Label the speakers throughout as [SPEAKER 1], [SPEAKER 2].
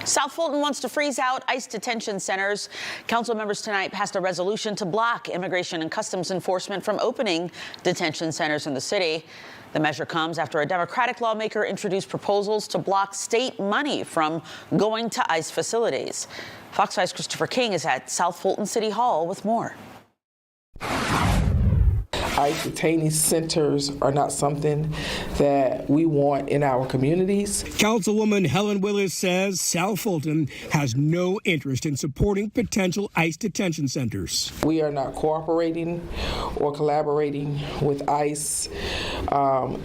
[SPEAKER 1] South Fulton wants to freeze out ICE detention centers. Council members tonight passed a resolution to block Immigration and Customs Enforcement from opening detention centers in the city. The measure comes after a Democratic lawmaker introduced proposals to block state money from going to ICE facilities. Fox 5's Christopher King is at South Fulton City Hall with more.
[SPEAKER 2] ICE detainee centers are not something that we want in our communities.
[SPEAKER 3] Councilwoman Helen Willis says South Fulton has no interest in supporting potential ICE detention centers.
[SPEAKER 2] We are not cooperating or collaborating with ICE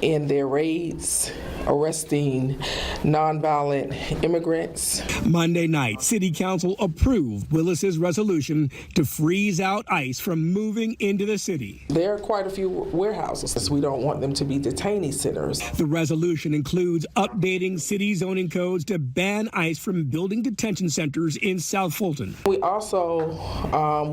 [SPEAKER 2] in their raids, arresting nonviolent immigrants.
[SPEAKER 3] Monday night, City Council approved Willis's resolution to freeze out ICE from moving into the city.
[SPEAKER 2] There are quite a few warehouses. We don't want them to be detainee centers.
[SPEAKER 3] The resolution includes updating city zoning codes to ban ICE from building detention centers in South Fulton.
[SPEAKER 2] We also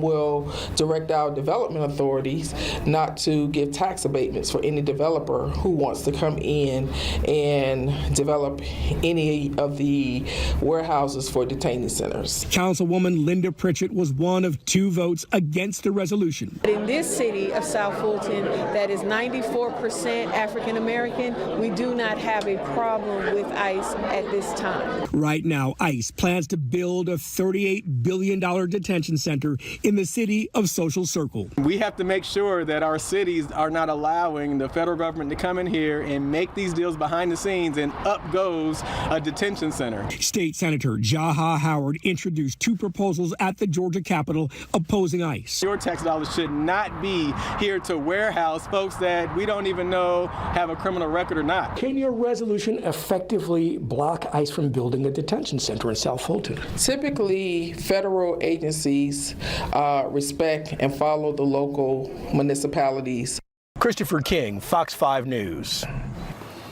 [SPEAKER 2] will direct our development authorities not to give tax abatements for any developer who wants to come in and develop any of the warehouses for detainee centers.
[SPEAKER 3] Councilwoman Linda Pritchett was one of 2 votes against the resolution.
[SPEAKER 4] In this city of South Fulton, that is 94% African American, we do not have a problem with ICE at this time.
[SPEAKER 3] Right now, ICE plans to build a $38 billion detention center in the city of Social Circle.
[SPEAKER 5] We have to make sure that our cities are not allowing the federal government to come in here and make these deals behind the scenes, and up goes a detention center.
[SPEAKER 3] State Senator Jaha Howard introduced 2 proposals at the Georgia Capitol opposing ICE.
[SPEAKER 5] Your tax dollars should not be here to warehouse folks that we don't even know have a criminal record or not.
[SPEAKER 3] Can your resolution effectively block ICE from building a detention center in South Fulton?
[SPEAKER 2] Typically, federal agencies respect and follow the local municipalities.
[SPEAKER 3] Christopher King, Fox 5 News.